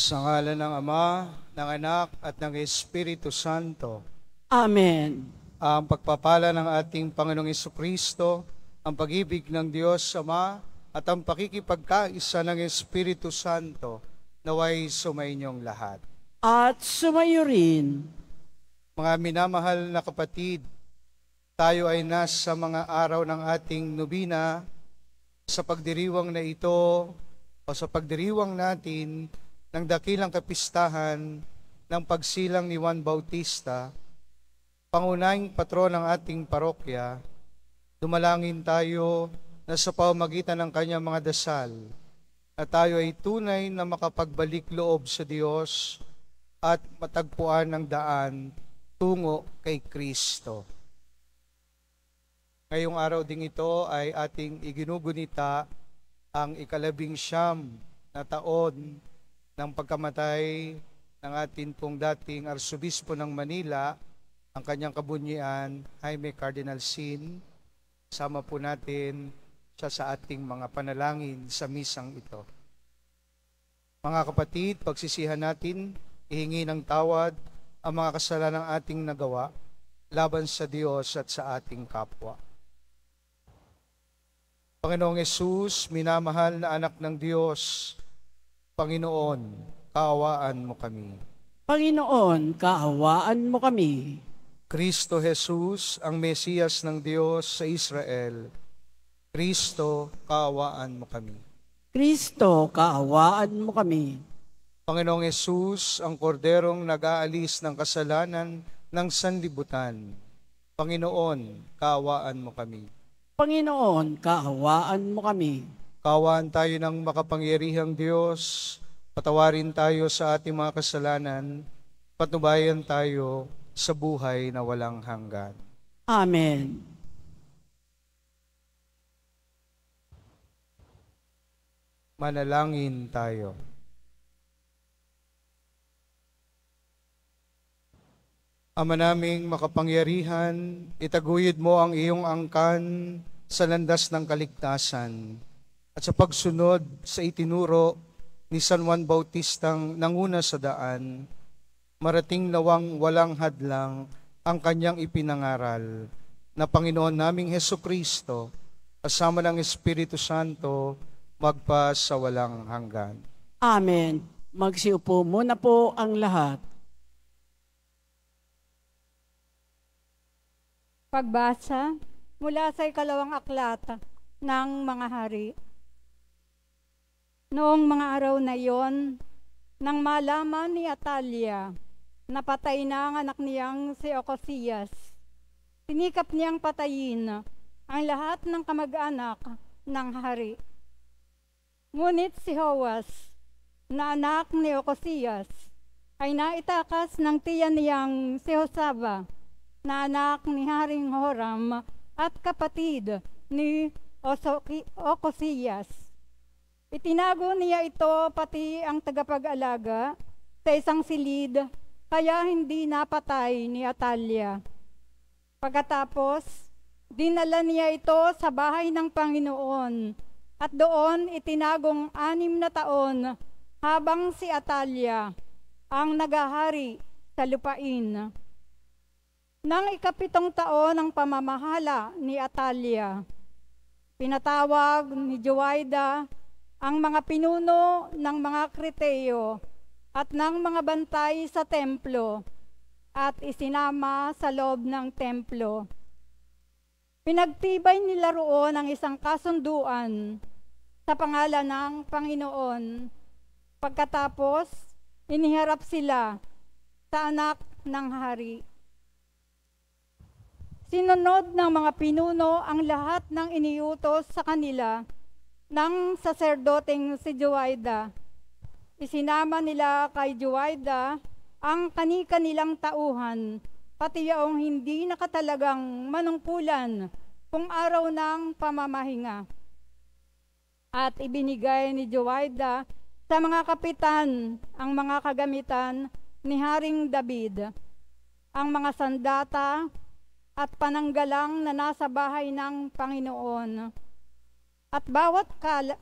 Sa ngalan ng Ama, ng Anak, at ng Espiritu Santo. Amen. Ang pagpapala ng ating Panginoong Jesucristo, ang pag-ibig ng Diyos Ama, at ang pakikipagkaisa ng Espiritu Santo, naway sumainyong lahat. At sumayo rin. Mga minamahal na kapatid, tayo ay nasa mga araw ng ating nobina. Sa pagdiriwang na ito, o sa pagdiriwang natin ng dakilang kapistahan ng pagsilang ni Juan Bautista, pangunahing patron ng ating parokya, dumalangin tayo na sa pamamagitan ng kanyang mga dasal, na tayo ay tunay na makapagbalik loob sa Diyos at matagpuan ng daan tungo kay Kristo. Ngayong araw ding ito ay ating iginugunita ang 19 na taon ng pagkamatay ng atin pong dating Arsobispo ng Manila, ang kanyang kabunyian, Jaime Cardinal Sin. Sama po natin siya sa ating mga panalangin sa misang ito. Mga kapatid, pagsisihan natin, ihingi ng tawad ang mga kasalanang ating nagawa laban sa Diyos at sa ating kapwa. Panginoong Hesus, minamahal na anak ng Diyos, Panginoon, kaawaan mo kami. Panginoon, kaawaan mo kami. Kristo Jesus, ang Mesiyas ng Diyos sa Israel, Kristo, kaawaan mo kami. Kristo, kaawaan mo kami. Panginoong Hesus, ang korderong nag-aalis ng kasalanan ng sanlibutan, Panginoon, kaawaan mo kami. Panginoon, kaawaan mo kami. Kaawaan tayo ng makapangyarihang Diyos, patawarin tayo sa ating mga kasalanan, patnubayan tayo sa buhay na walang hanggan. Amen. Manalangin tayo. Ama naming makapangyarihan, itaguyod mo ang iyong angkan sa landas ng kaligtasan at sa pagsunod sa itinuro ni San Juan Bautistang nanguna sa daan, marating nawang walang hadlang ang kanyang ipinangaral na Panginoon naming Hesukristo, kasama ng Espiritu Santo, magpa sa walang hanggan. Amen. Magsiupo muna po ang lahat. Pagbasa mula sa 2 aklat ng mga hari. Noong mga araw na iyon, nang malaman ni Atalia na patay na ang anak niyang si Ocosias, sinikap niyang patayin ang lahat ng kamag-anak ng hari. Ngunit si Joas, na anak ni Ocosias, ay naitakas ng tiyan niyang si Josaba, na anak ni Haring Horam at kapatid ni Ocosias. Itinago niya ito pati ang tagapag-alaga sa isang silid, kaya hindi napatay ni Atalia. Pagkatapos, dinala niya ito sa bahay ng Panginoon at doon itinagong 6 na taon habang si Atalia ang nagahari sa lupain. Nang 7 taon ng pamamahala ni Atalia, pinatawag ni Joaida ang mga pinuno ng mga Kreteo at ng mga bantay sa templo at isinama sa loob ng templo. Pinagtibay nila roon ang isang kasunduan sa pangalan ng Panginoon. Pagkatapos, iniharap sila sa anak ng hari. Sinunod ng mga pinuno ang lahat ng iniutos sa kanila ng saserdoteng si Joaida. Isinama nila kay Joaida ang kani-kanilang tauhan, pati yaong hindi nakatalagang manungkulan kung araw ng pamamahinga. At ibinigay ni Joaida sa mga kapitan ang mga kagamitan ni Haring David, ang mga sandata at pananggalang na nasa bahay ng Panginoon. At bawat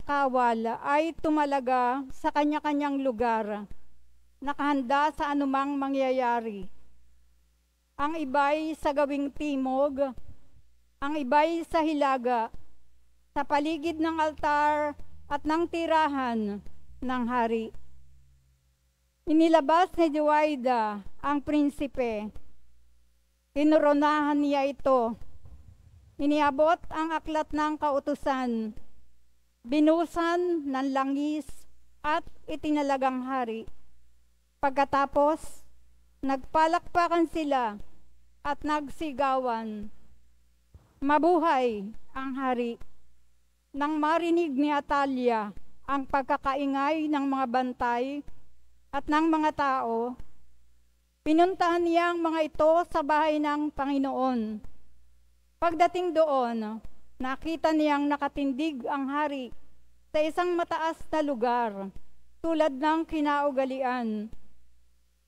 kawal ay tumalaga sa kanya-kanyang lugar nakahanda sa anumang mangyayari. Ang iba'y sa gawing timog, ang iba'y sa hilaga, sa paligid ng altar at ng tirahan ng hari. Inilabas ni Joaida ang prinsipe. Tinoronahan niya ito. Iniabot ang aklat ng kautusan. Binusan ng langis at itinalagang hari. Pagkatapos, nagpalakpakan sila at nagsigawan. Mabuhay ang hari. Nang marinig ni Atalia ang pagkakaingay ng mga bantay at ng mga tao, pinuntahan niya ang mga ito sa bahay ng Panginoon. Pagdating doon, nakita niyang nakatindig ang hari sa isang mataas na lugar, tulad ng kinaugalian.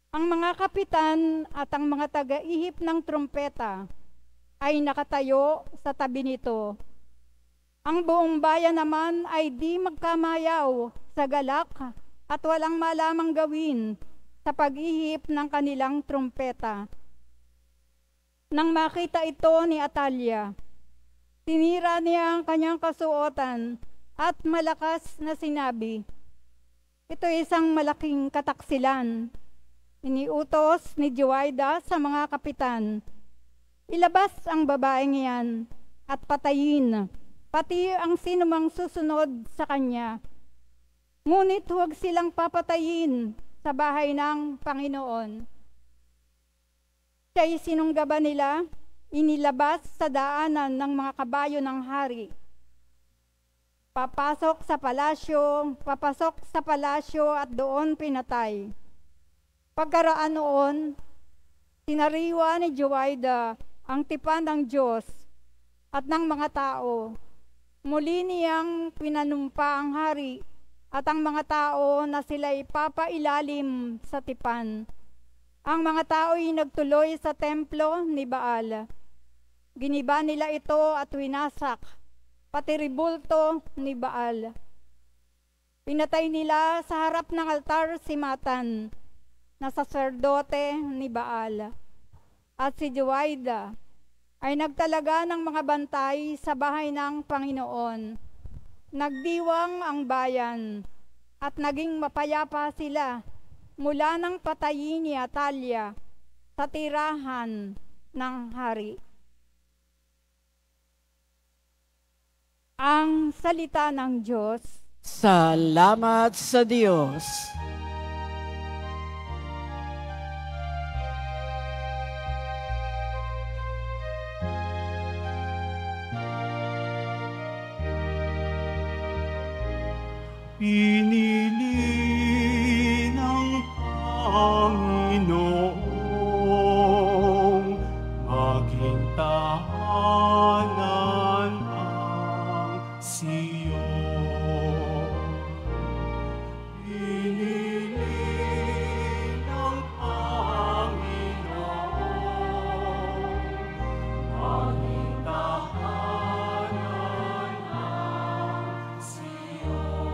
Ang mga kapitan at ang mga taga-ihip ng trumpeta ay nakatayo sa tabi nito. Ang buong bayan naman ay di magkamayaw sa galak at walang malamang gawin sa pag-ihip ng kanilang trumpeta. Nang makita ito ni Atalia, tinira niya ang kanyang kasuotan at malakas na sinabi, "Ito isang malaking kataksilan." Iniutos ni Joaida sa mga kapitan, "Ilabas ang babaeng iyan at patayin, pati ang sinumang susunod sa kanya. Ngunit huwag silang papatayin sa bahay ng Panginoon." Siya'y sinunggaban nila, inilabas sa daanan ng mga kabayo ng hari. Papasok sa palasyo at doon pinatay. Pagkaraan noon, sinariwa ni Joaida ang tipan ng Diyos at ng mga tao. Muli niyang pinanumpa ang hari at ang mga tao na sila'y papailalim sa tipan. Ang mga tao'y nagtuloy sa templo ni Baal. Giniba nila ito at winasak, pati ribulto ni Baal. Pinatay nila sa harap ng altar si Matan, na saserdote ni Baal. At si Joaida ay nagtalaga ng mga bantay sa bahay ng Panginoon. Nagdiwang ang bayan at naging mapayapa sila mula nang patayin ni Atalia sa tirahan ng hari. Ang salita ng Diyos. Salamat sa Diyos. Pinili ng Panginoong maging tahanan ang Siyon. Pinili ng Panginoong maging tahanan ang Siyon.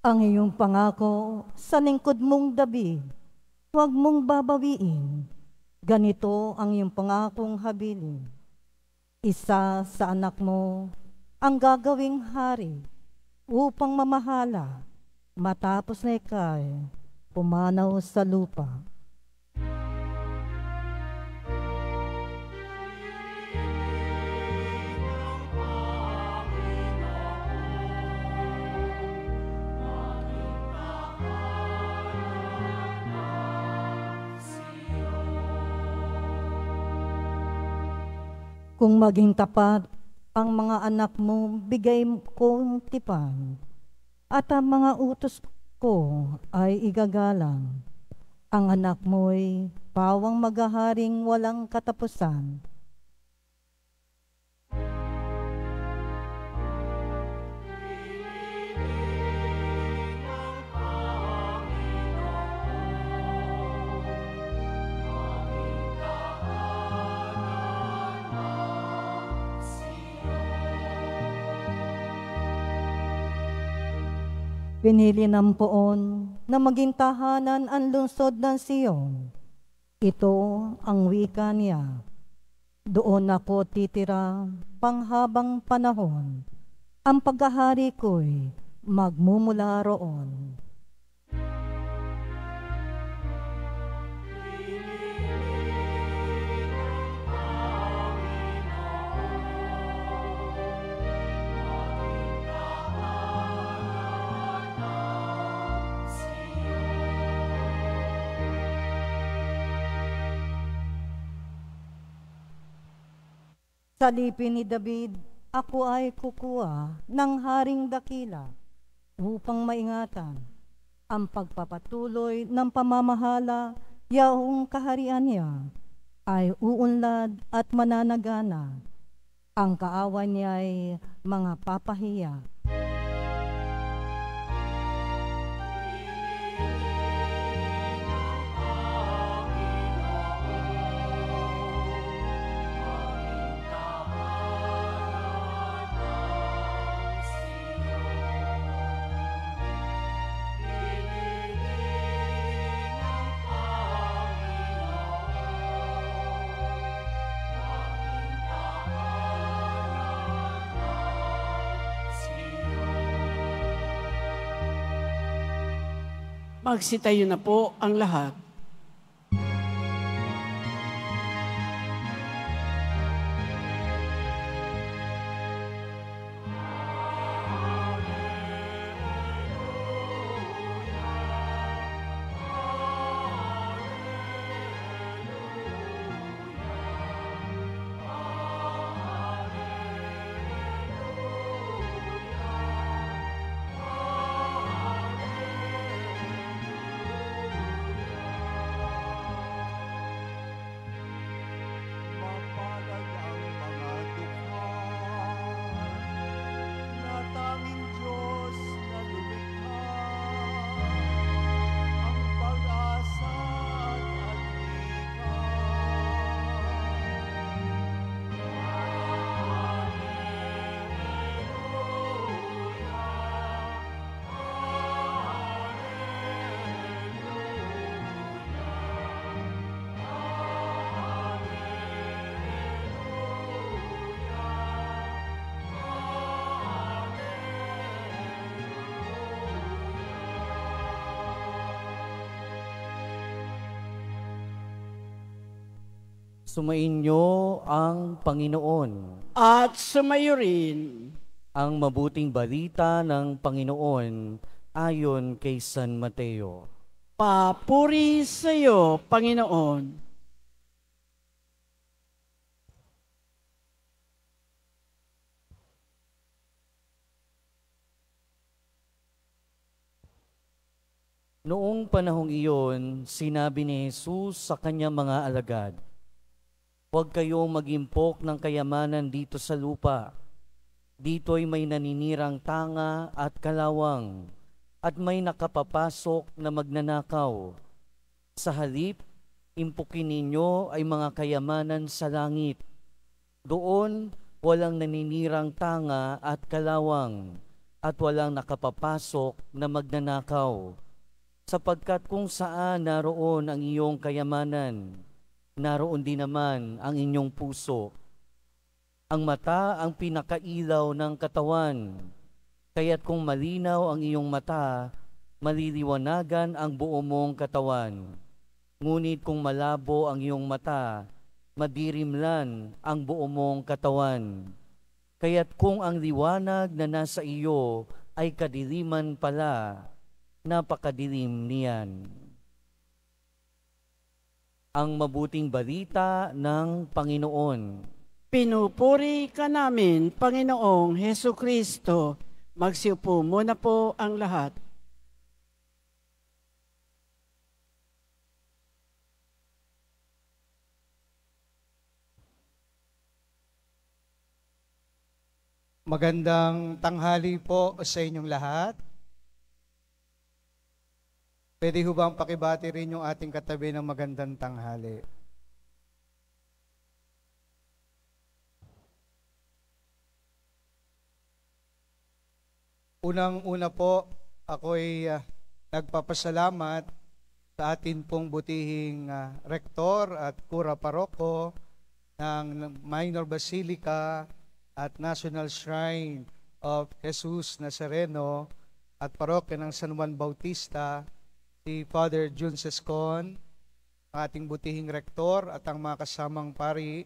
Ang iyong pangako sa lingkod mong David, huwag mong babawiin. Ganito ang iyong pangakong habilin. Isa sa anak mo ang gagawing hari upang mamahala matapos na ika'y pumanaw sa lupa. Kung maging tapat ang mga anak mo, bigay kong tipan, at ang mga utos ko ay igagalang. Ang anak mo'y pawang maghaharing walang katapusan. Pinili ng poon na maging tahanan ang lungsod ng Siyon. Ito ang wika niya. Doon ako titira panghabang panahon. Ang paghahari ko'y magmumula roon. Sa lipi ni David, ako ay kukuha ng haring dakila upang maingatan ang pagpapatuloy ng pamamahala, yaong kaharian niya ay uunlad at mananagana. Ang kaawan niya ay mga papahiya. Magsitayo na po ang lahat. Mapalad ang mga dukha na tanging Diyos na lumikha, ang pag-asa at adhika. Sumainyo ang Panginoon. At sumayo rin. Ang mabuting balita ng Panginoon ayon kay San Mateo. Papuri sa iyo, Panginoon. Noong panahong iyon, sinabi ni Jesus sa kanyang mga alagad, "Huwag kayong mag-impok ng kayamanan dito sa lupa. Dito'y may naninirang tanga at kalawang, at may nakapapasok na magnanakaw. Sa halip, impukin ninyo ay mga kayamanan sa langit. Doon, walang naninirang tanga at kalawang, at walang nakapapasok na magnanakaw. Sapagkat kung saan naroon ang iyong kayamanan, naroon din naman ang inyong puso. Ang mata ang pinakailaw ng katawan, kaya't kung malinaw ang iyong mata, maliliwanagan ang buo mong katawan. Ngunit kung malabo ang iyong mata, madirimlan ang buo mong katawan. Kaya't kung ang liwanag na nasa iyo ay kadiliman pala, napakadilim niyan." Ang mabuting balita ng Panginoon. Pinupuri ka namin, Panginoong Hesu Kristo. Magsiupo muna po ang lahat. Magandang tanghali po sa inyong lahat. Pwede ho bang pakibati rin yung ating katabi ng magandang tanghali? Unang-una po, ako'y nagpapasalamat sa atin pong butihing rektor at kura paroko ng Minor Basilica at National Shrine of Jesus Nazareno at parokya ng San Juan Bautista, si Father Jun Sescon, ang ating butihing rektor at ang mga kasamang pari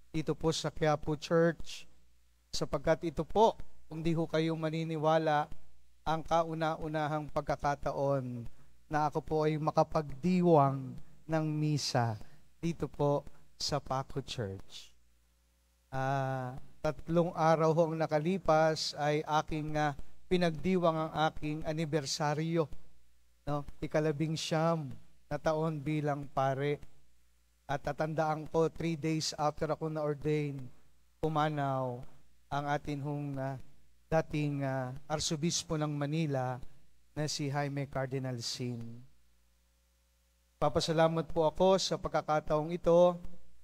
dito po sa Quiapo Church, sapagkat ito po, kung di ho kayo maniniwala, ang kauna-unahang pagkakataon na ako po ay makapagdiwang ng misa dito po sa Paco Church. 3 araw ho ang nakalipas ay aking pinagdiwang ang aking anibersaryo, no? 19 na taon bilang pare. At tatandaan ko, 3 days after ako na-ordain, pumanaw ang atin hong dating Arsobispo ng Manila na si Jaime Cardinal Sin. Papasalamat po ako sa pagkakataong ito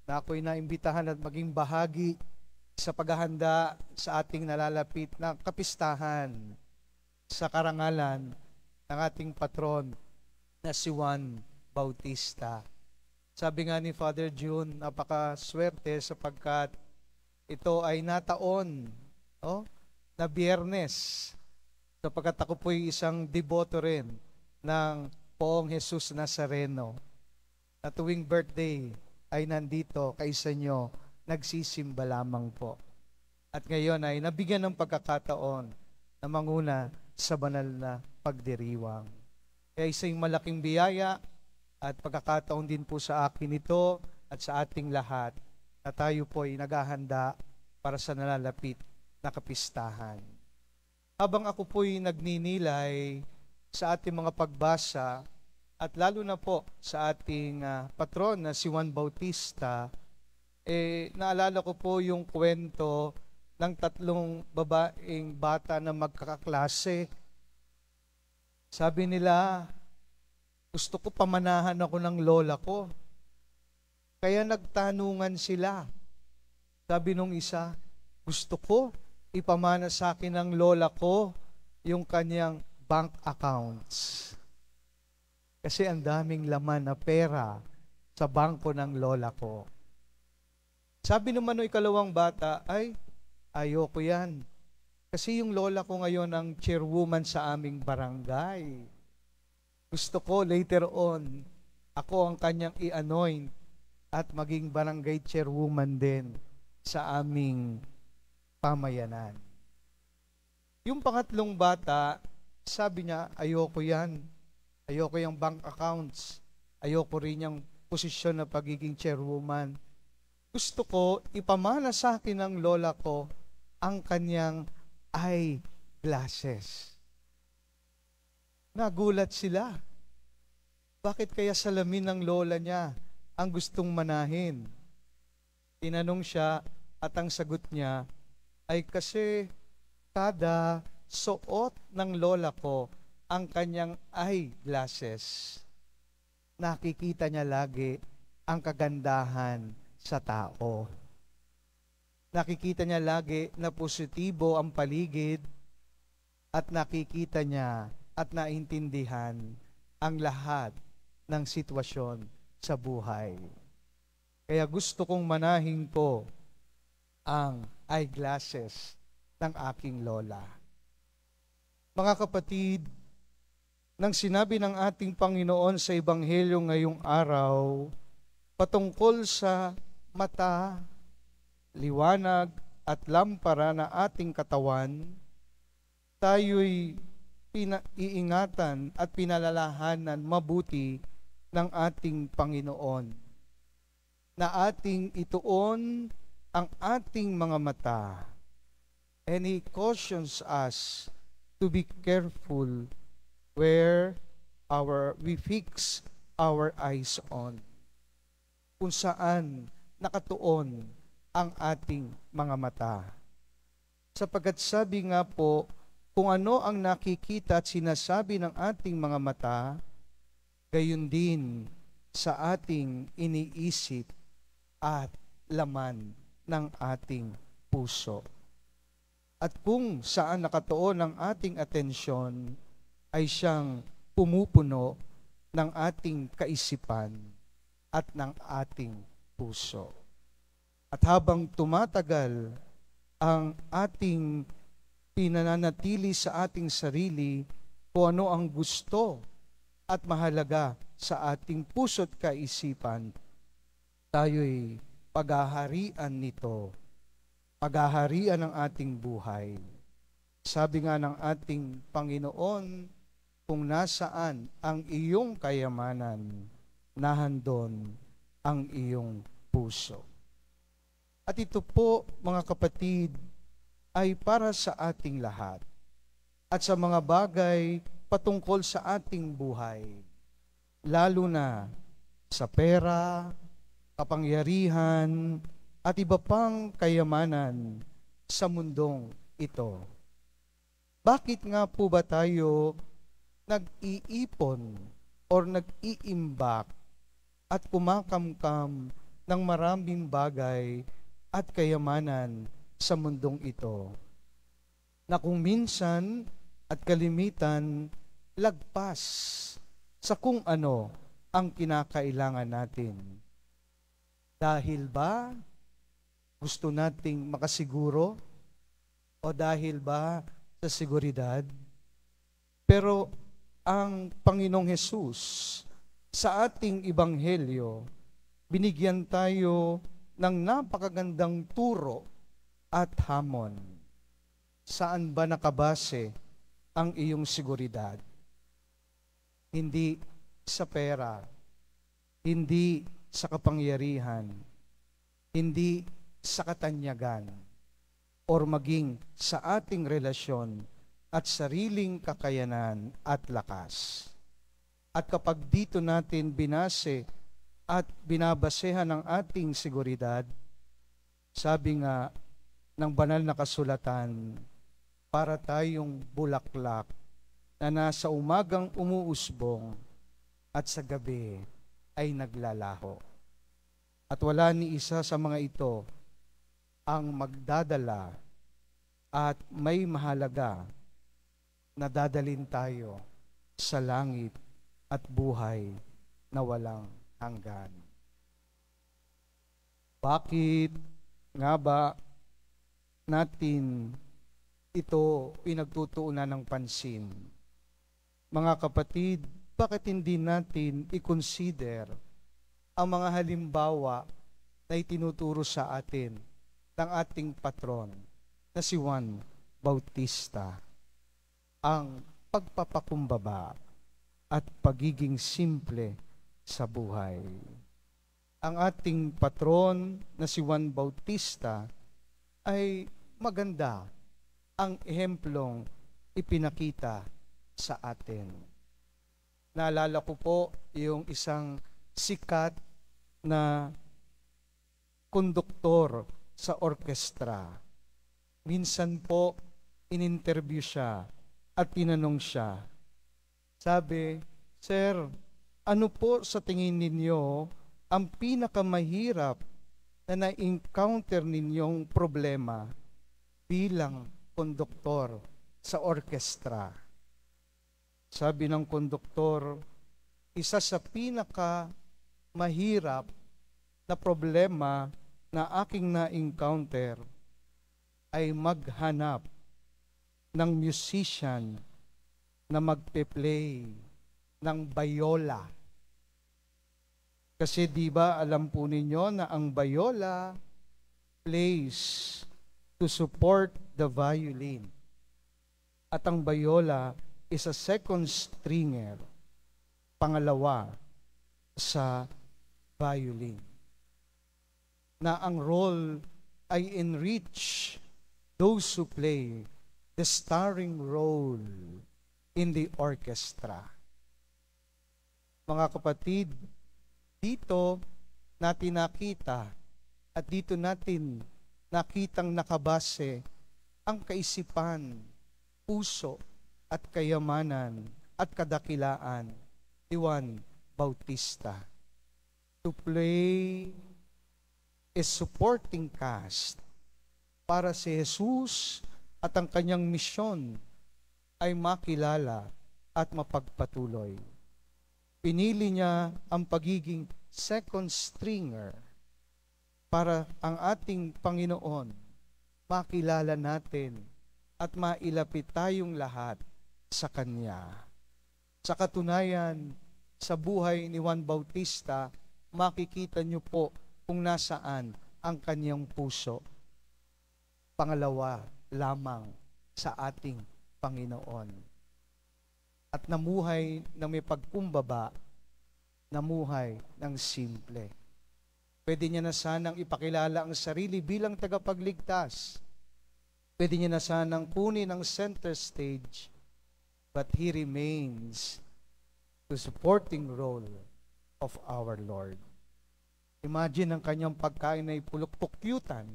na ako'y naimbitahan at maging bahagi sa paghahanda sa ating nalalapit na kapistahan sa karangalan ng ating patron na si Juan Bautista. Sabi nga ni Father June, napakaswerte sapagkat ito ay nataon na Biyernes, sapagkat ako po'y isang deboto rin ng Poong Jesus Nazareno na tuwing birthday ay nandito kaisa nyo nagsisimba lamang po. At ngayon ay nabigyan ng pagkakataon na manguna sa banal na pagdiriwang. Kaya isang malaking biyaya at pagkakataon din po sa akin ito at sa ating lahat na tayo po ay naghahanda para sa nalalapit na kapistahan. Habang ako po ay nagninilay sa ating mga pagbasa at lalo na po sa ating patron na si Juan Bautista, naalala ko po yung kwento ng 3 babaeng bata na magkakaklase. Sabi nila, gusto ko pamanahan ako ng lola ko. Kaya nagtanungan sila. Sabi nung isa, gusto ko ipamana sa akin ng lola ko yung kanyang bank accounts. Kasi ang daming laman na pera sa bangko ng lola ko. Sabi naman ng ikalawang bata, ay, ayoko yan. Kasi yung lola ko ngayon ang chairwoman sa aming barangay. Gusto ko later on, ako ang kanyang i-anoint at maging barangay chairwoman din sa aming pamayanan. Yung pangatlong bata, sabi niya, ayoko yan. Ayoko yung bank accounts. Ayoko rin yung posisyon na pagiging chairwoman. Gusto ko ipamana sa akin ng lola ko ang kanyang eyeglasses. Nagulat sila. Bakit kaya salamin ng lola niya ang gustong manahin? Tinanong siya at ang sagot niya ay kasi kada suot ng lola ko ang kanyang eyeglasses, nakikita niya lagi ang kagandahan sa tao. Nakikita niya lagi na positibo ang paligid at nakikita niya at naintindihan ang lahat ng sitwasyon sa buhay. Kaya gusto kong manahin ko ang eyeglasses ng aking lola. Mga kapatid, nang sinabi ng ating Panginoon sa Ebanghelyo ngayong araw, patungkol sa mata, liwanag at lampara na ating katawan, tayo'y iingatan at pinalalahanan mabuti ng ating Panginoon na ating ituon ang ating mga mata. And He cautions us to be careful where we fix our eyes on. Kung saan nakatuon ang ating mga mata. Sapagkat sabi nga po, kung ano ang nakikita at sinasabi ng ating mga mata, gayon din sa ating iniisip at laman ng ating puso. At kung saan nakatuon ang ating atensyon, ay siyang pumupuno ng ating kaisipan at ng ating puso. At habang tumatagal ang ating pinananatili sa ating sarili kung ano ang gusto at mahalaga sa ating puso't kaisipan, tayo'y paghaharian nito, paghaharian ng ating buhay. Sabi nga ng ating Panginoon, kung nasaan ang iyong kayamanan, nahandon ang iyong puso. At ito po, mga kapatid, ay para sa ating lahat at sa mga bagay patungkol sa ating buhay, lalo na sa pera, kapangyarihan, at iba pang kayamanan sa mundong ito. Bakit nga po ba tayo nag-iipon or nag-iimbak at kumakamkam ng maraming bagay at kayamanan sa mundong ito, na kung minsan at kalimitan lagpas sa kung ano ang kinakailangan natin? Dahil ba gusto nating makasiguro o dahil ba sa seguridad? Pero ang Panginoong Hesus sa ating Ebanghelyo, binigyan tayo ng napakagandang turo at hamon. Saan ba nakabase ang iyong seguridad? Hindi sa pera, hindi sa kapangyarihan, hindi sa katanyagan, or maging sa ating relasyon at sariling kakayanan at lakas. At kapag dito natin binase at binabasehan ang ating seguridad, sabi nga ng banal na kasulatan, para tayong bulaklak na nasa umagang umuusbong at sa gabi ay naglalaho. At wala ni isa sa mga ito ang magdadala at may mahalaga na dadalin tayo sa langit at buhay na walang hanggan. Bakit nga ba natin ito pinagtutuunan ng pansin? Mga kapatid, bakit hindi natin i-consider ang mga halimbawa na itinuturo sa atin ng ating patron na si Juan Bautista? Ang pagpapakumbaba at pagiging simple sa buhay. Ang ating patron na si Juan Bautista ay maganda ang ehemplong ipinakita sa atin. Naalala ko po yung isang sikat na konduktor sa orkestra. Minsan po, in-interview siya at tinanong siya. Sabi, "Sir, ano po sa tingin ninyo ang pinakamahirap na na-encounter ninyong problema bilang konduktor sa orkestra?" Sabi ng konduktor, "Isa sa pinakamahirap na problema na aking na-encounter ay maghanap ng musician na magpe-play ng bayola." Kasi di ba alam po ninyo na ang bayola plays to support the violin. At ang bayola is a second stringer, pangalawa sa violin. Na ang role ay enrich those who play the starring role in the orchestra. Mga kapatid, dito natin nakita at dito natin nakitang nakabase ang kaisipan, puso at kayamanan at kadakilaan ni Juan Bautista. To play a supporting cast para si Jesus at ang kanyang misyon ay makilala at mapagpatuloy. Pinili niya ang pagiging second stringer para ang ating Panginoon makilala natin at mailapit tayong lahat sa Kanya. Sa katunayan, sa buhay ni Juan Bautista, makikita niyo po kung nasaan ang kanyang puso. Pangalawa lamang sa ating Panginoon. At namuhay na may pagkumbaba, namuhay ng simple. Pwede niya na sanang ipakilala ang sarili bilang tagapagligtas. Pwede niya na sanang kunin ang center stage, but He remains the supporting role of our Lord. Imagine ang kanyang pagkain ay pulok-pukyutan,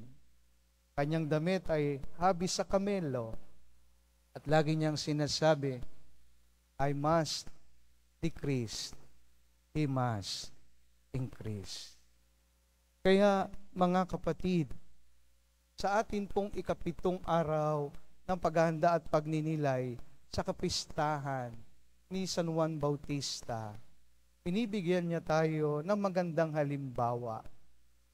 kanyang damit ay habis sa kamelo, at lagi niyang sinasabi, I must decrease, He must increase. Kaya mga kapatid, sa atin pong ikapitong araw ng paghahanda at pagninilay sa kapistahan ni San Juan Bautista, binibigyan niya tayo ng magandang halimbawa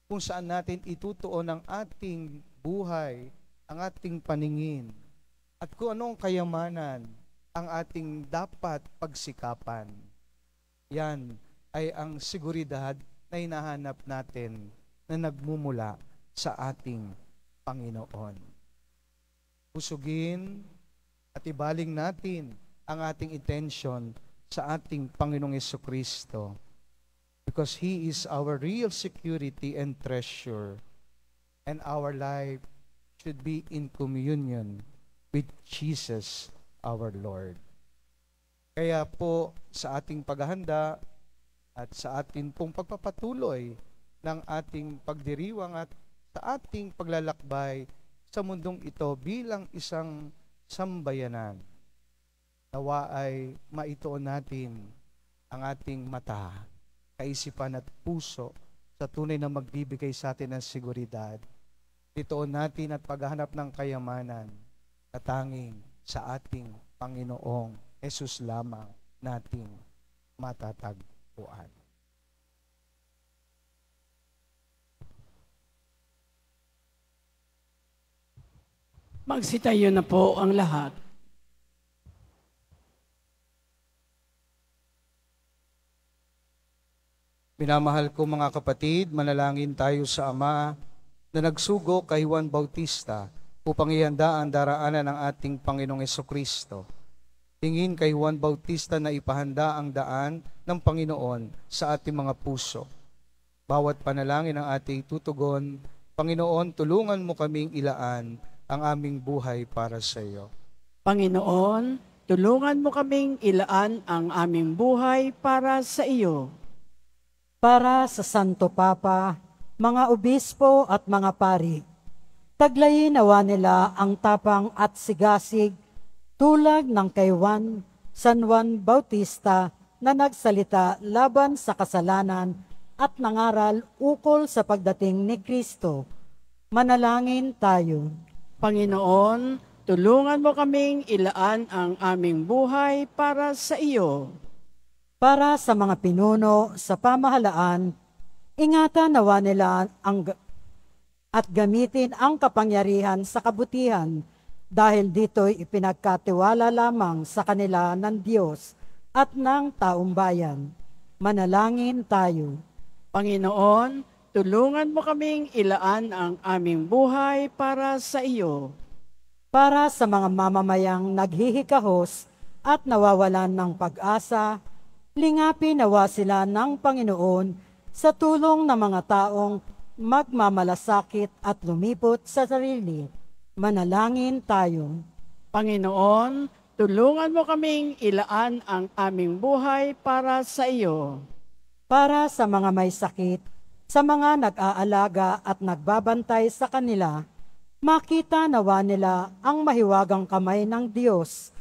kung saan natin itutuon ang ating buhay, ang ating paningin, at kung anong kayamanan ang ating dapat pagsikapan. Yan ay ang seguridad na hinahanap natin na nagmumula sa ating Panginoon. Pusugin at ibaling natin ang ating attention sa ating Panginoong Jesucristo because He is our real security and treasure, and our life should be in communion with Jesus our Lord. Kaya po sa ating paghahanda at sa ating pong pagpapatuloy ng ating pagdiriwang at sa ating paglalakbay sa mundong ito bilang isang sambayanan, nawa ay maituon natin ang ating mata, kaisipan at puso sa tunay na magbibigay sa atin ng seguridad. Ituon natin at paghahanap ng kayamanan katanging sa ating Panginoong Jesus lamang nating matatagpuan. Magsitayo na po ang lahat. Minamahal ko mga kapatid, manalangin tayo sa Ama na nagsugo kay Juan Bautista upang ihanda ang daraanan ng ating Panginoong Jesucristo. Tingin kay Juan Bautista na ipahanda ang daan ng Panginoon sa ating mga puso. Bawat panalangin ang ating tutugon, Panginoon, tulungan mo kaming ilaan ang aming buhay para sa iyo. Panginoon, tulungan mo kaming ilaan ang aming buhay para sa iyo. Para sa Santo Papa, mga obispo at mga pari, taglayin nawa nila ang tapang at sigasig tulad ng kay San Juan Bautista na nagsalita laban sa kasalanan at nangaral ukol sa pagdating ni Kristo. Manalangin tayo. Panginoon, tulungan mo kaming ilaan ang aming buhay para sa iyo. Para sa mga pinuno sa pamahalaan, ingatan nawa nila at gamitin ang kapangyarihan sa kabutihan dahil dito'y ipinagkatiwala lamang sa kanila ng Diyos at ng taong bayan. Manalangin tayo. Panginoon, tulungan mo kaming ilaan ang aming buhay para sa iyo. Para sa mga mamamayang naghihikahos at nawawalan ng pag-asa, lingapin nawa sila ng Panginoon sa tulong ng mga taong magmamalasakit at lumipot sa sarili. Manalangin tayo. Panginoon, tulungan mo kaming ilaan ang aming buhay para sa iyo. Para sa mga may sakit, sa mga nag-aalaga at nagbabantay sa kanila, makita nawa nila ang mahiwagang kamay ng Diyos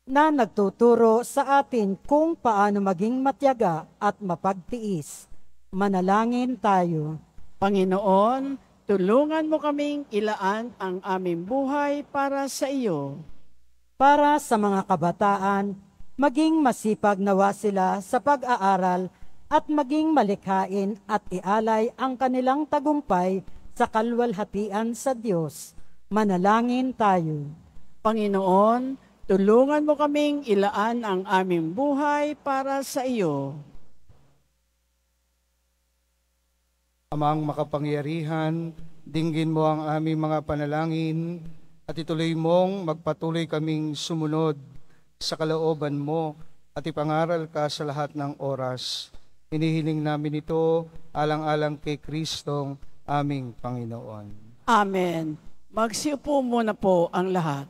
na nagtuturo sa atin kung paano maging matyaga at mapagtiis. Manalangin tayo. Panginoon, tulungan mo kaming ilaan ang aming buhay para sa iyo. Para sa mga kabataan, Maging masipag nawa sila sa pag-aaral at maging malikhain at ialay ang kanilang tagumpay sa kalwalhatian sa Diyos. Manalangin tayo. Panginoon, tulungan mo kaming ilaan ang aming buhay para sa iyo. Amang makapangyarihan, dinggin mo ang aming mga panalangin at ituloy mong magpatuloy kaming sumunod sa kalooban mo at ipangaral ka sa lahat ng oras. Hinihiling namin ito alang-alang kay Kristong aming Panginoon. Amen. Magsiupo muna po ang lahat.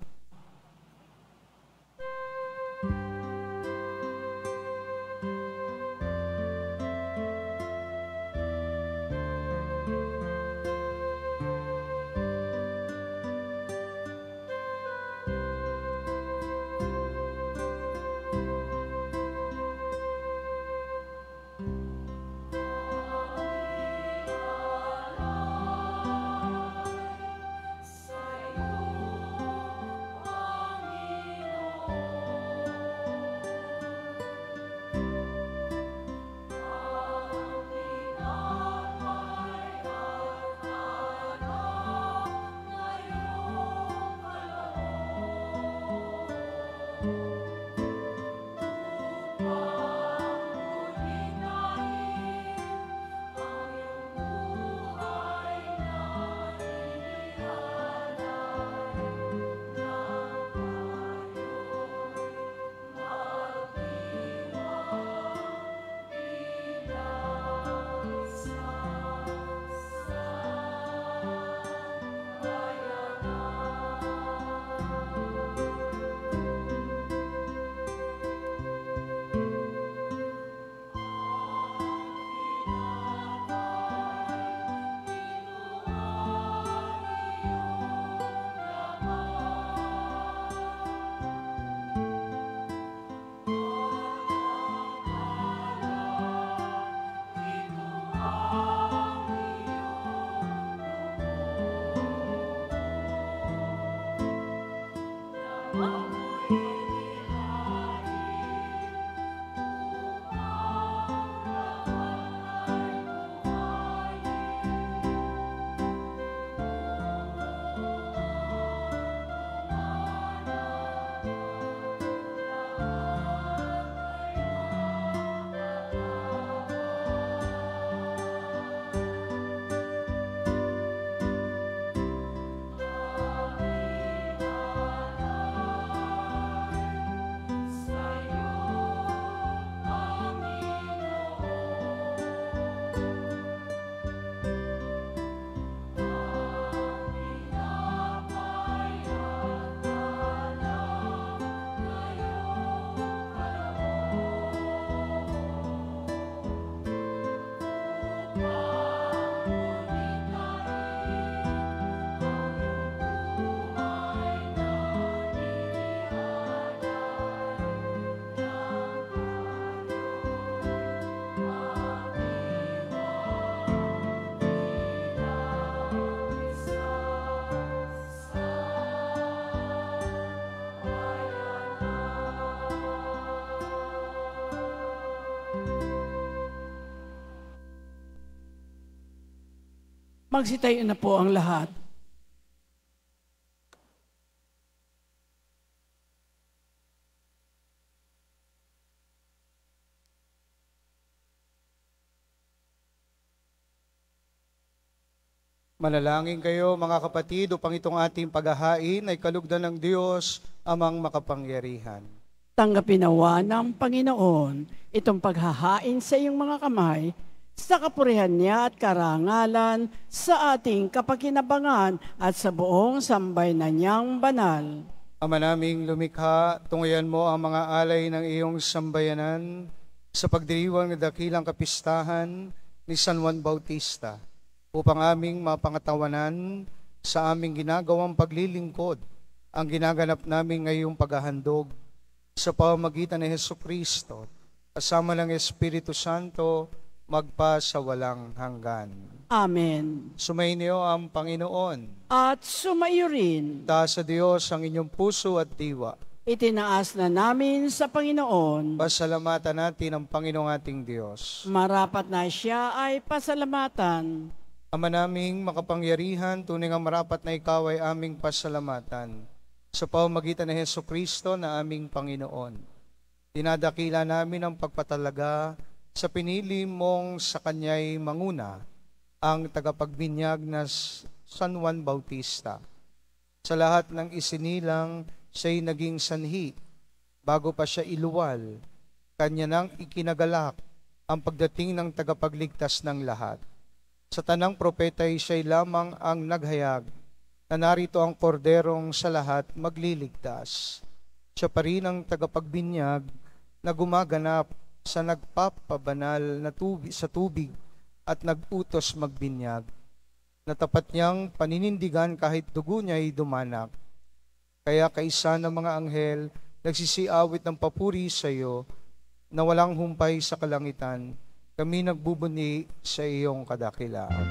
Magsitayo na po ang lahat. Manalangin kayo mga kapatid upang itong ating paghahain ay kalugdan ng Diyos amang makapangyarihan. Tanggapin nawa ng Panginoon itong paghahain sa iyong mga kamay sa kapurihan niya at karangalan sa ating kapakinabangan at sa buong sambayanan niyang banal. Ama naming lumikha, tungayan mo ang mga alay ng iyong sambayanan sa pagdiriwang na dakilang kapistahan ni San Juan Bautista upang aming mapangatawanan sa aming ginagawang paglilingkod ang ginaganap namin ngayong paghahandog sa pamamagitan ni Hesukristo kasama ng Espiritu Santo magpa sa walang hanggan. Amen. Sumainyo ang Panginoon. At sumayo rin. Taas sa Diyos ang inyong puso at diwa. Itinaas na namin sa Panginoon. Pasalamatan natin ang Panginoong ating Diyos. Marapat na siya ay pasalamatan. Ama naming makapangyarihan, tunay nga marapat na ikaw ay aming pasalamatan. Sa pamamagitan ni Hesukristo na aming Panginoon. Dinadakila namin ang pagpatalaga sa pinili mong sa kanya'y manguna, ang tagapagbinyag na San Juan Bautista. Sa lahat ng isinilang, siya'y naging sanhi. Bago pa siya iluwal, kanya nang ikinagalak ang pagdating ng tagapagligtas ng lahat. Sa tanang propeta'y siya'y lamang ang naghayag na narito ang korderong sa lahat magliligtas. Siya pa rin ang tagapagbinyag na gumaganap sa nagpapabanal na sa tubig at nagutos magbinyag. Natapat niyang paninindigan kahit dugo niya'y dumanak. Kaya kaisa ng mga anghel nagsisiawit ng papuri sa iyo na walang humpay sa kalangitan. Kami nagbubuni sa iyong kadakilaan.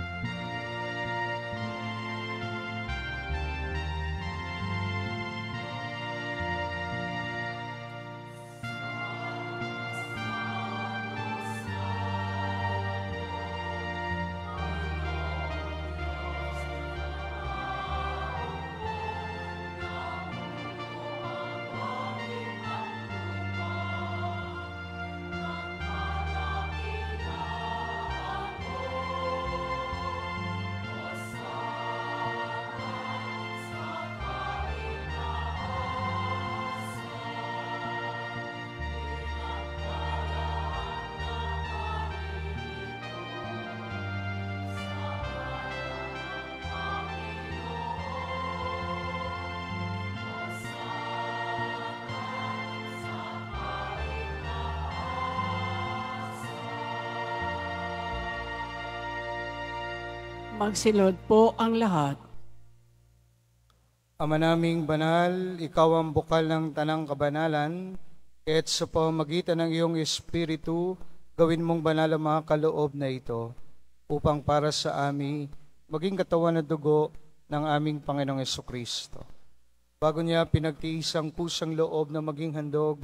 Magsilod po ang lahat. Ama naming banal, ikaw ang bukal ng tanang kabanalan, kaya't sa pamamagitan ng iyong Espiritu, gawin mong banal ang mga kaloob na ito, upang para sa amin, maging katawan at dugo ng aming Panginoong Hesukristo. Bago niya pinagtiis ang kusang loob na maging handog,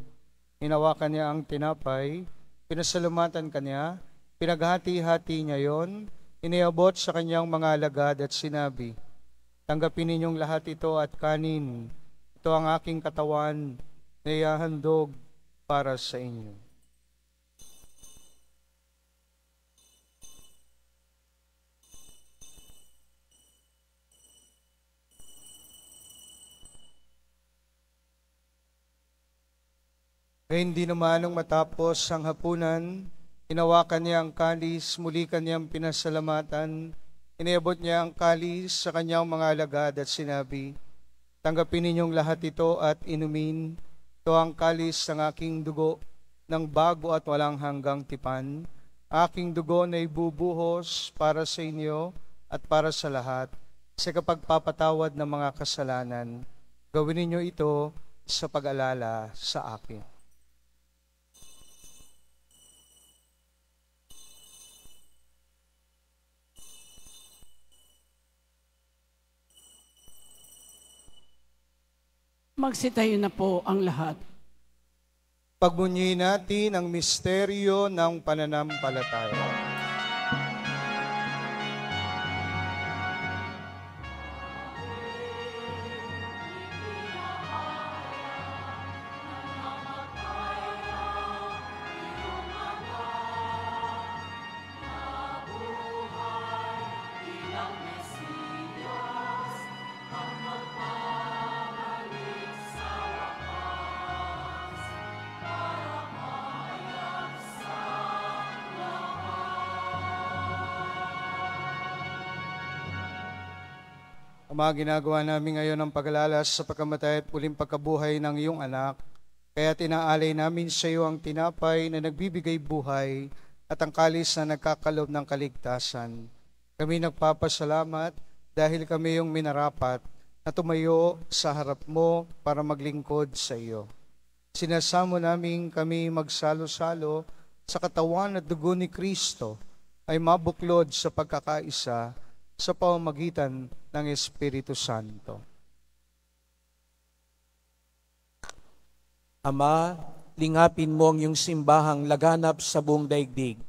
hinawakan niya ang tinapay, pinasalamatan kanya, pinaghati-hati niya yon, iniabot sa kanyang mga alagad at sinabi, tanggapin ninyong lahat ito at kanin. Ito ang aking katawan na ihahandog para sa inyo. Ngayon di naman nung matapos ang hapunan, hinawakan niya ang kalis, muli kanyang pinasalamatan, iniabot niya ang kalis sa kanyang mga alagad at sinabi, tanggapin ninyong lahat ito at inumin. Ito ang kalis ng aking dugo ng bago at walang hanggang tipan. Aking dugo na ibubuhos para sa inyo at para sa lahat sa kapagpapatawad ng mga kasalanan. Gawin ninyo ito sa pag-alala sa akin. Magsitayo na po ang lahat. Pagbunyiin natin ang misteryo ng pananampalataya. Ang mga ginagawa namin ngayon ng pag-alalas sa pagkamatay at muling pagkabuhay ng iyong anak, kaya tinaalay namin sa iyo ang tinapay na nagbibigay buhay at ang kalis na nagkakalob ng kaligtasan. Kami nagpapasalamat dahil kami yung minarapat na tumayo sa harap mo para maglingkod sa iyo. Sinasamo namin kami magsalo-salo sa katawan at dugo ni Kristo ay mabuklod sa pagkakaisa sa pamamagitan ng Espiritu Santo. Ama, lingapin mo ang iyong simbahang laganap sa buong daigdig.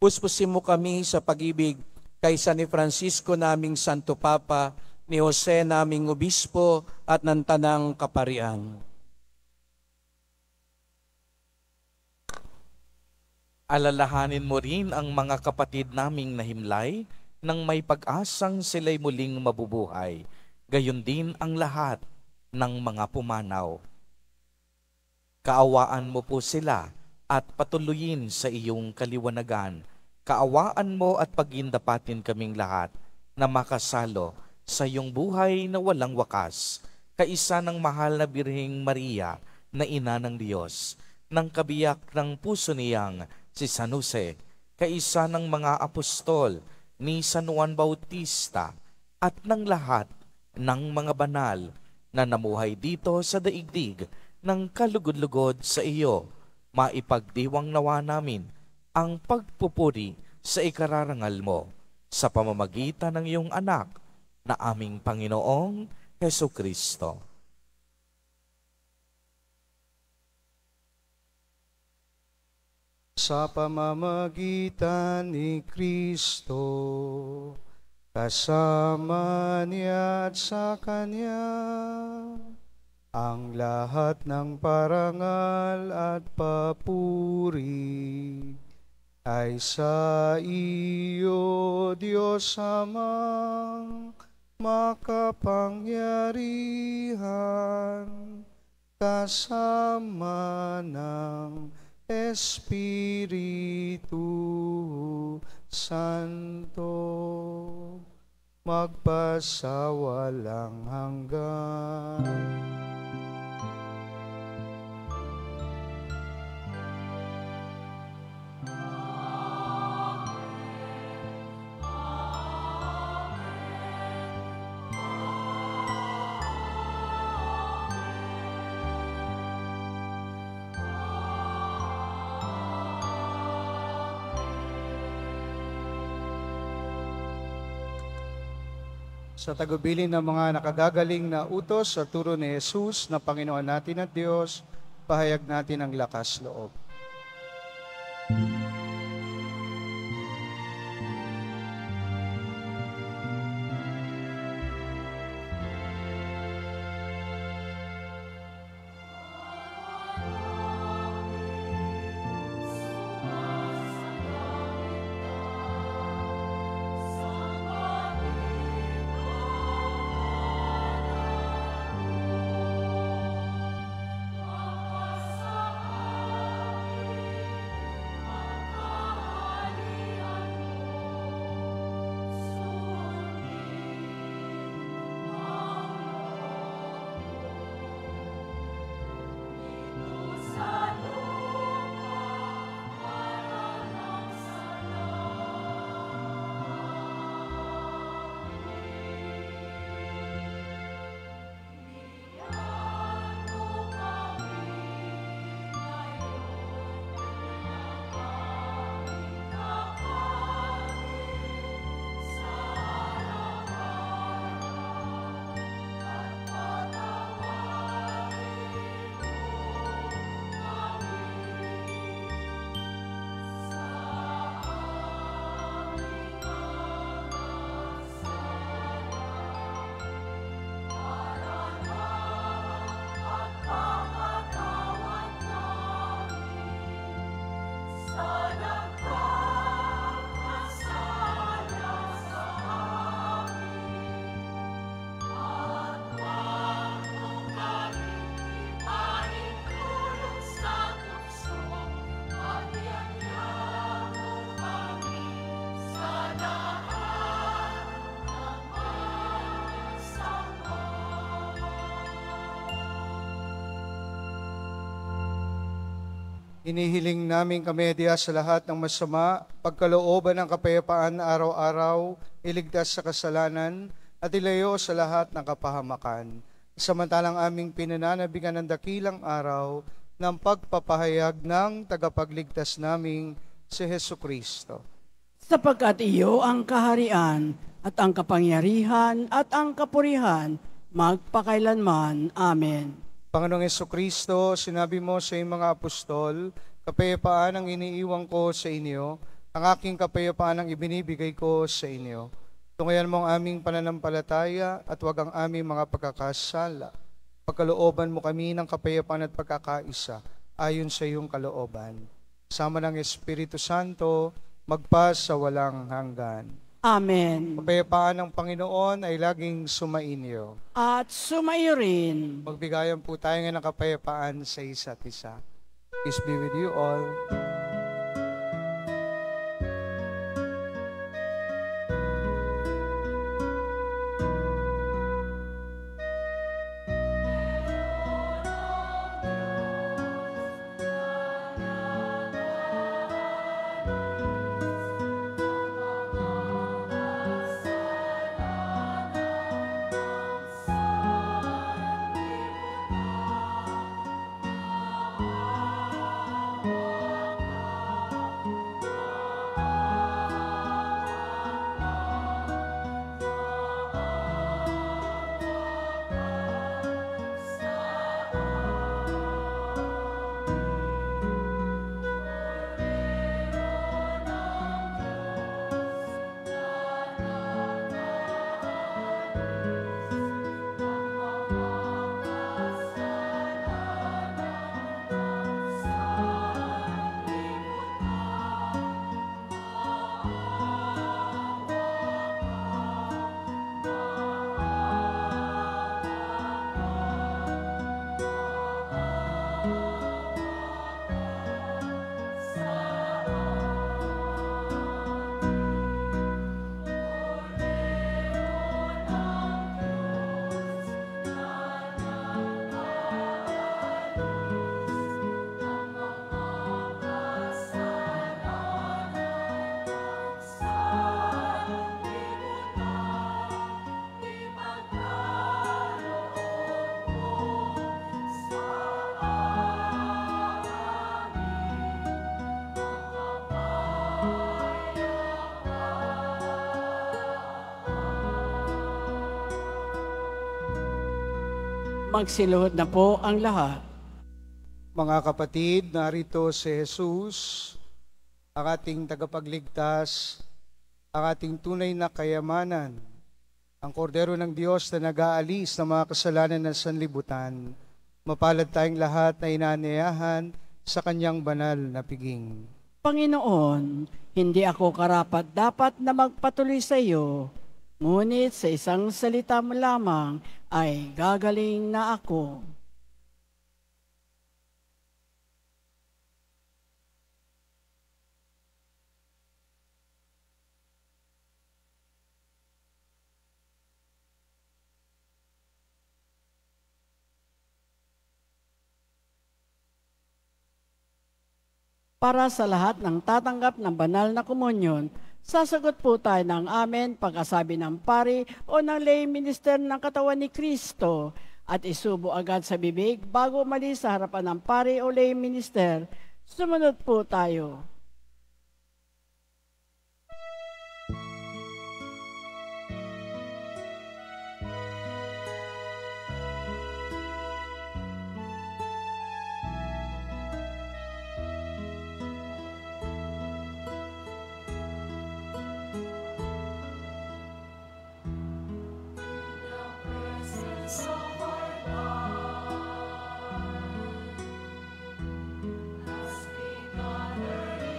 Puspusin mo kami sa pag-ibig kaysa ni Francisco naming Santo Papa, ni Jose naming Obispo at ng Tanang Kaparian. Alalahanin mo rin ang mga kapatid naming nahimlay nang may pag-asang sila'y muling mabubuhay. Gayon din ang lahat ng mga pumanaw. Kaawaan mo po sila at patuloyin sa iyong kaliwanagan. Kaawaan mo at pagindapatin kaming lahat na makasalo sa iyong buhay na walang wakas, kaisa ng mahal na Birheng Maria na Ina ng Diyos, ng kabiyak ng puso niyang si San Jose, kaisa ng mga apostol ni San Juan Bautista at ng lahat ng mga banal na namuhay dito sa daigdig ng kalugod-lugod sa iyo. Maipagdiwang nawa namin ang pagpupuri sa ikararangal mo sa pamamagitan ng iyong anak na aming Panginoong Hesukristo. Sa pamamagitan ni Kristo, kasama niya at sa Kanya, ang lahat ng parangal at papuri ay sa iyo, Diyos Amang makapangyarihan, kasama ng Espiritu Santo, magpasawalang hanggan. Sa tagubilin ng mga nakagagaling na utos sa turo ni Jesus na Panginoon natin at Diyos, pahayag natin ang lakas loob. Inihiling namin kami diya sa lahat ng masama, pagkalooban ng kapayapaan araw-araw, iligtas sa kasalanan, at ilayo sa lahat ng kapahamakan. Samantalang aming pinananabigan ng dakilang araw ng pagpapahayag ng tagapagligtas naming si Hesukristo. Sapagkat iyo ang kaharian at ang kapangyarihan at ang kapurihan magpakailanman. Amen. Panginoong Kristo, sinabi mo sa iyong mga apostol, kapayapaan ang iniiwan ko sa inyo, ang aking kapayapaan ang ibinibigay ko sa inyo. Tungayan mo ang aming pananampalataya at huwag ang aming mga pagkakasala. Pagkalooban mo kami ng kapayapaan at pagkakaisa ayon sa iyong kalooban. Sama ng Espiritu Santo, magpa sa walang hanggan. Amen. Kapayapaan ng Panginoon ay laging sumainyo. At sumayo rin. Magbigayan po tayo ng kapayapaan sa isa't isa. Peace be with you all. Magsiluhod na po ang lahat. Mga kapatid, narito si Jesus, ang ating tagapagligtas, ang ating tunay na kayamanan, ang kordero ng Diyos na nag-aalis ng mga kasalanan ng sanlibutan. Mapalad tayong lahat na inaanyayahan sa kanyang banal na piging. Panginoon, hindi ako karapat-dapat na magpatuloy sa iyo, ngunit sa isang salita mo lamang ay gagaling na ako. Para sa lahat ng tatanggap ng banal na komunyon, sasagot po tayo ng amen pagkasabi ng pari o ng lay minister ng katawan ni Kristo at isubo agad sa bibig bago umalis sa harapan ng pari o lay minister. Sumunod po tayo. As we gather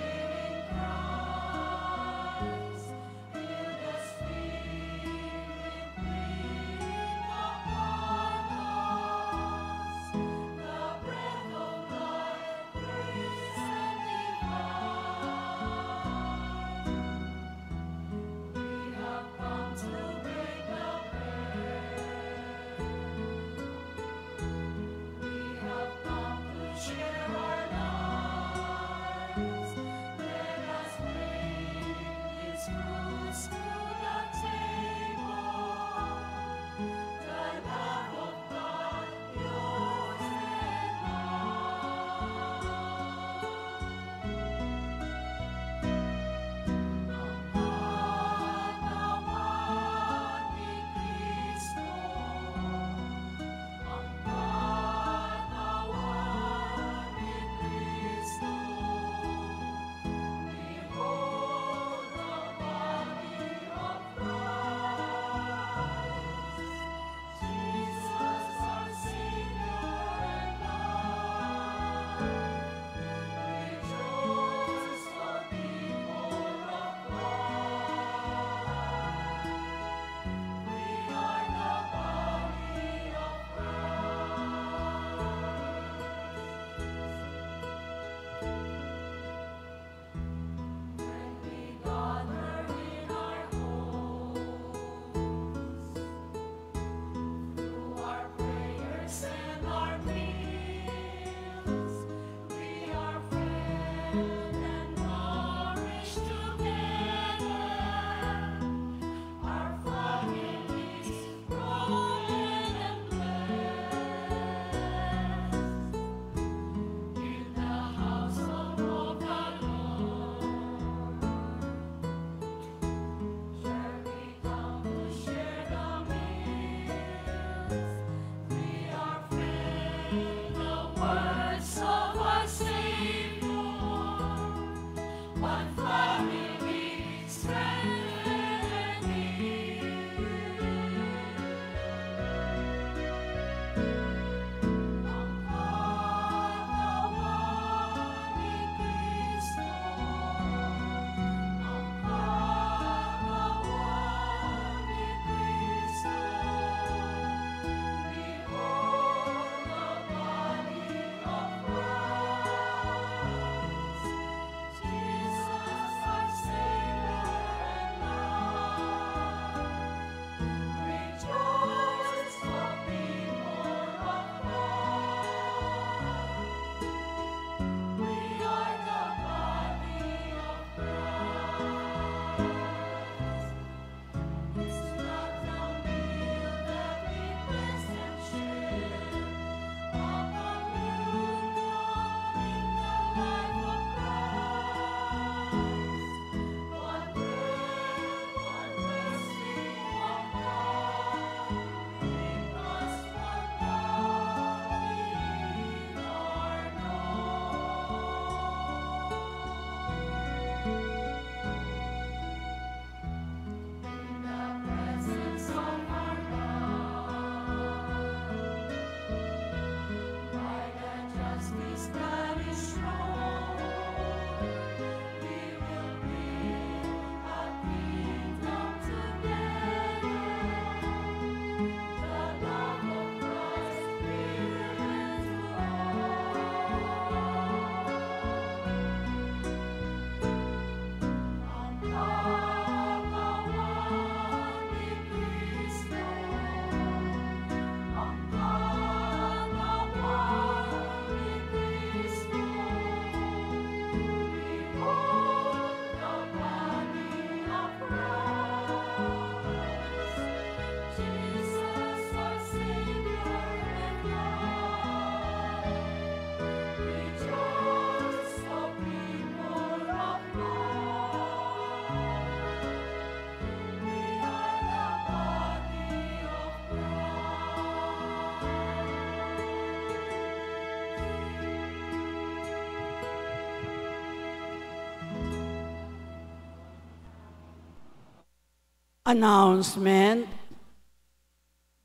Announcement.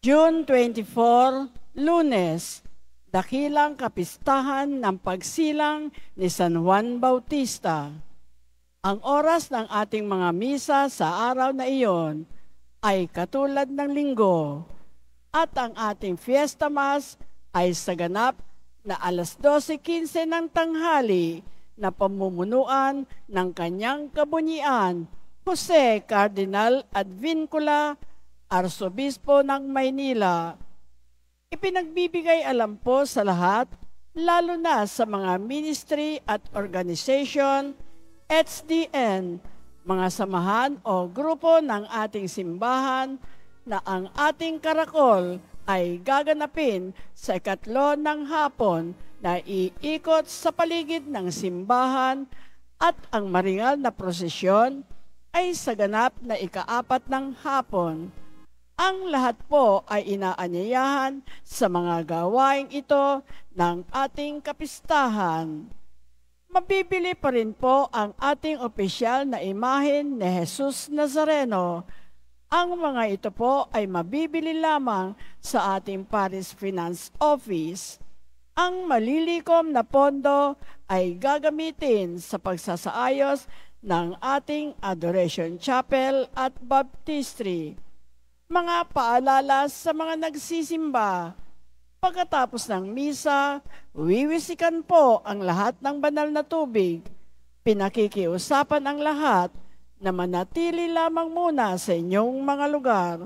June 24, Lunes, dakilang kapistahan ng pagsilang ni San Juan Bautista. Ang oras ng ating mga misa sa araw na iyon ay katulad ng linggo at ang ating Fiesta Mass ay sa ganap na alas 12:15 ng tanghali na pamumunuan ng kanyang kabunyian, Jose Cardinal Advincula, Arsobispo ng Maynila. Ipinagbibigay alam po sa lahat, lalo na sa mga ministry at organization, HDN, mga samahan o grupo ng ating simbahan na ang ating karakol ay gaganapin sa 3 ng hapon na iikot sa paligid ng simbahan at ang maringal na prosesyon ay sa ganap na 4 ng hapon. Ang lahat po ay inaanyayahan sa mga gawaing ito ng ating kapistahan. Mabibili pa rin po ang ating opisyal na imahen ni Jesus Nazareno. Ang mga ito po ay mabibili lamang sa ating Parish Finance Office. Ang malilikom na pondo ay gagamitin sa pagsasaayos ng ating Adoration Chapel at Baptistry. Mga paalala sa mga nagsisimba. Pagkatapos ng misa, wiwisikan po ang lahat ng banal na tubig. Pinakikiusapan ang lahat na manatili lamang muna sa inyong mga lugar.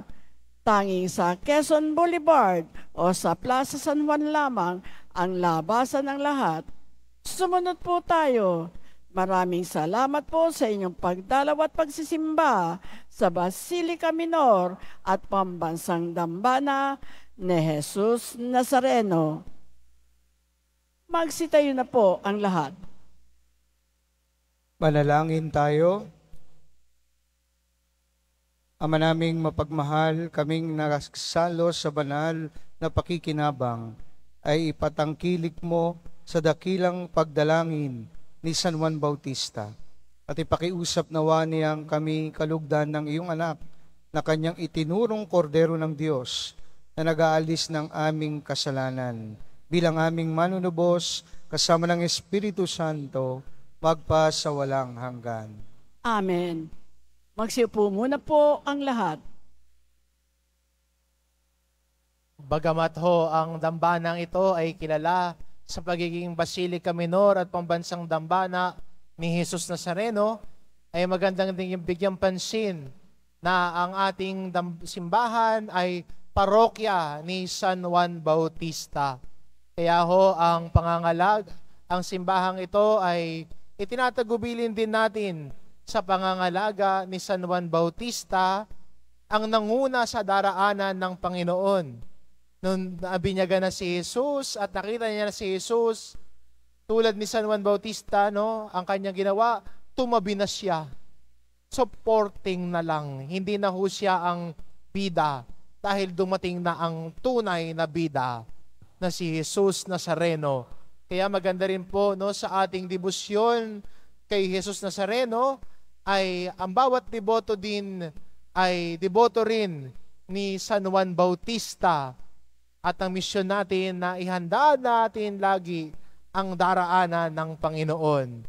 Tanging sa Quezon Boulevard o sa Plaza San Juan lamang ang labasan ng lahat. Sumunod po tayo. Maraming salamat po sa inyong pagdalaw at pagsisimba sa Basilica Minor at Pambansang Dambana ni Jesus Nazareno. Magsitayo na po ang lahat. Manalangin tayo. Ama naming mapagmahal, kaming nakasalo sa banal na pakikinabang, ay ipatangkilik mo sa dakilang pagdalangin ni San Juan Bautista. At ipakiusap nawa niyang kami kalugdan ng iyong anak na kanyang itinurong kordero ng Diyos na nag-aalis ng aming kasalanan. Bilang aming manunubos, kasama ng Espiritu Santo, magpa sa walang hanggan. Amen. Magsiupo muna po ang lahat. Bagamat ho ang dambanang ito ay kilala sa pagiging Basilica Minor at Pambansang Dambana ni Jesus Nazareno, ay magandang din yung bigyang pansin na ang ating simbahan ay parokya ni San Juan Bautista. Kaya ho ang ang simbahang ito ay itinatagubilin din natin sa pangangalaga ni San Juan Bautista, ang nanguna sa daraanan ng Panginoon. Nung nabinyagan na si Jesus at nakita niya na si Jesus, tulad ni San Juan Bautista, no, ang kanyang ginawa, tumabi na siya. Supporting na lang. Hindi na ho siya ang bida dahil dumating na ang tunay na bida na si Jesus Nazareno. Kaya maganda rin po, no, sa ating debosyon kay Jesus Nazareno ay ang bawat deboto din ay deboto rin ni San Juan Bautista. At ang misyon natin na ihanda natin lagi ang daraanan ng Panginoon.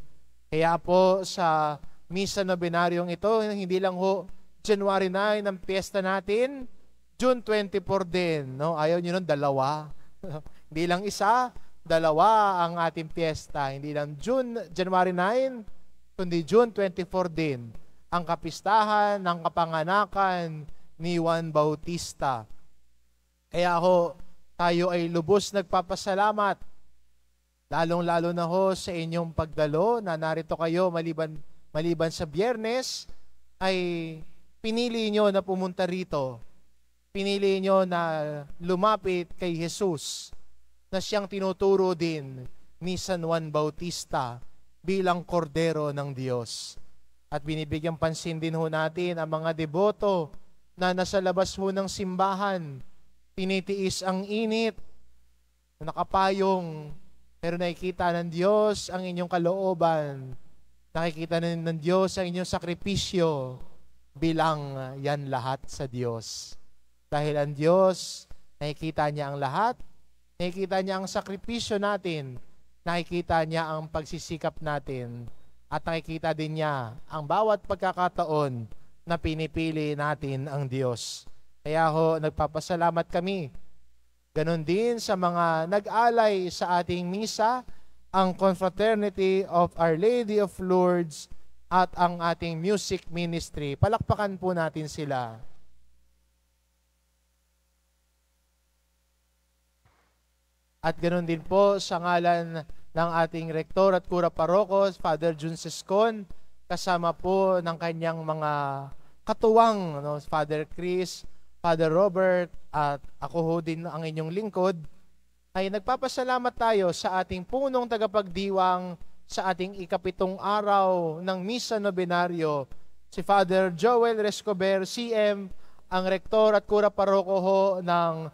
Kaya po sa Misa Novenaryong ito, hindi lang ho January 9 ang piyesta natin, June 24 din. No? Ayaw nyo nun, 2. Hindi lang isa, 2 ang ating piyesta. Hindi lang January 9, kundi June 24 din ang kapistahan ng kapanganakan ni Juan Bautista. Kaya ho, tayo ay lubos nagpapasalamat, lalong-lalo na ho sa inyong pagdalo na narito kayo maliban sa Biyernes, ay pinili nyo na pumunta rito. Pinili nyo na lumapit kay Jesus, na siyang tinuturo din ni San Juan Bautista bilang kordero ng Diyos. At binibigyang pansin din ho natin ang mga deboto na nasa labas ho ng simbahan, tinitiis ang init, nakapayong, pero nakikita ng Diyos ang inyong kalooban. Nakikita ng Diyos ang inyong sakripisyo. bilang yan lahat sa Diyos. Dahil ang Diyos, nakikita niya ang lahat, nakikita niya ang sakripisyo natin, nakikita niya ang pagsisikap natin, at nakikita din niya ang bawat pagkakataon na pinipili natin ang Diyos. Kaya ho, nagpapasalamat kami. Ganon din sa mga nag-alay sa ating misa, ang Confraternity of Our Lady of Lourdes at ang ating music ministry. Palakpakan po natin sila. At ganoon din po sa ngalan ng ating rektor at kura parokos, Father Jun Sescon, kasama po ng kanyang mga katuwang, Father Chris, Father Robert, at ako ho din ang inyong lingkod, ay nagpapasalamat tayo sa ating punong tagapagdiwang sa ating ikapitong araw ng Misa Nobenaryo, si Father Joel Rescober, CM, ang rektor at kura paroko ho ng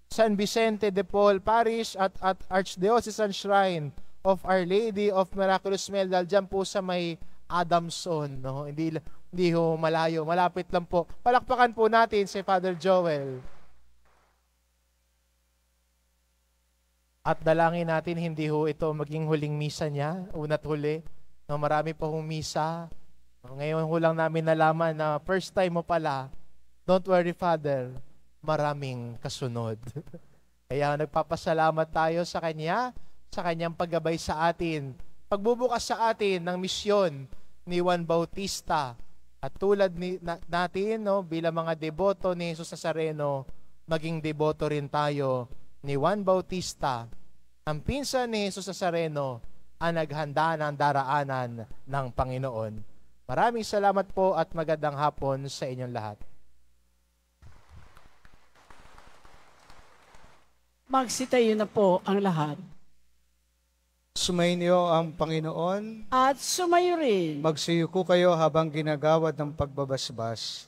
San Vicente de Paul Parish at Archdiocesan Shrine of Our Lady of Miraculous Meldal, dyan po sa may Adamson. No? Hindi ho malayo, malapit lang po. Palakpakan po natin si Father Joel. At dalangin natin hindi ho ito maging huling misa niya, una't huli. No, marami pa hong misa. No, ngayon ho lang namin nalaman na first time mo pala. Don't worry, Father, maraming kasunod. Kaya nagpapasalamat tayo sa Kanya, sa Kanyang paggabay sa atin. Pagbubukas sa atin ng misyon ni Juan Bautista. At tulad natin, bilang mga deboto ni Jesus Nazareno, maging deboto rin tayo ni Juan Bautista, ang pinsan ni Jesus Nazareno, ang naghanda ng daraanan ng Panginoon. Maraming salamat po at magandang hapon sa inyong lahat. Magsitayo na po ang lahat. Sumainyo ang Panginoon. At sumayo rin. Magsiyuko kayo habang ginagawad ng pagbabasbas.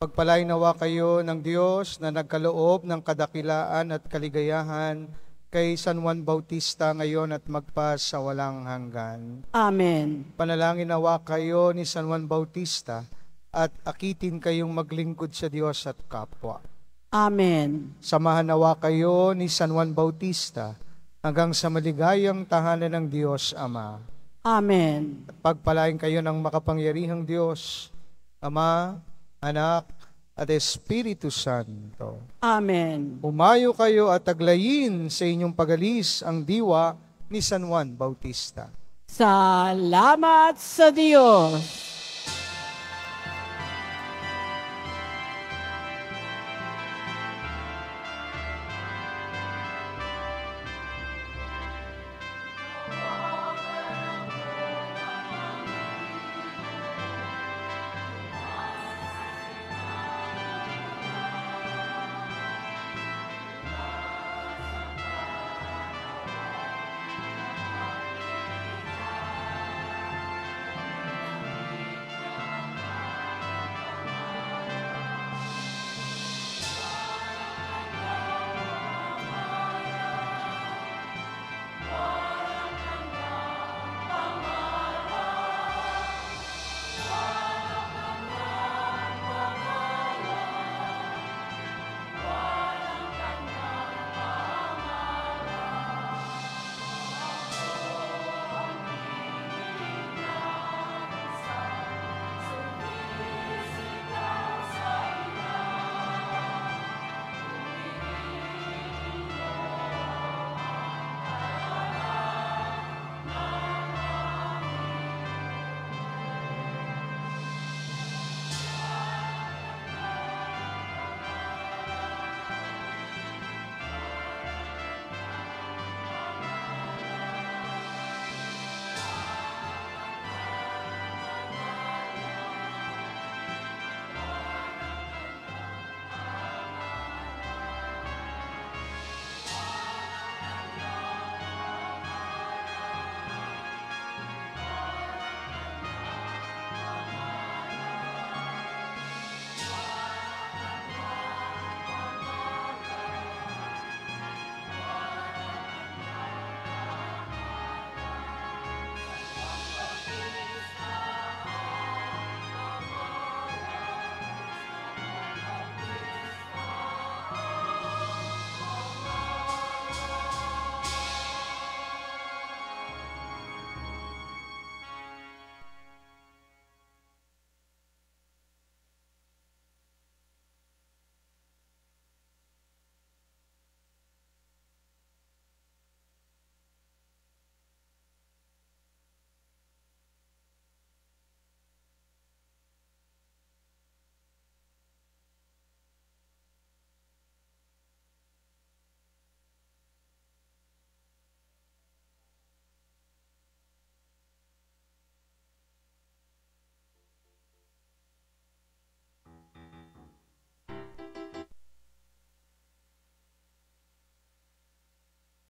Pagpalain nawa kayo ng Diyos na nagkaloob ng kadakilaan at kaligayahan kay San Juan Bautista ngayon at magpa sa walang hanggan. Amen. Panalangin nawa kayo ni San Juan Bautista at akitin kayong maglingkod sa Diyos at kapwa. Amen. Samahan nawa kayo ni San Juan Bautista hanggang sa maligayang tahanan ng Diyos Ama. Amen. At pagpalain kayo ng makapangyarihang Diyos, Ama, Anak, at Espiritu Santo. Amen. Umayo kayo at taglayin sa inyong pagalis ang diwa ni San Juan Bautista. Salamat sa Diyos.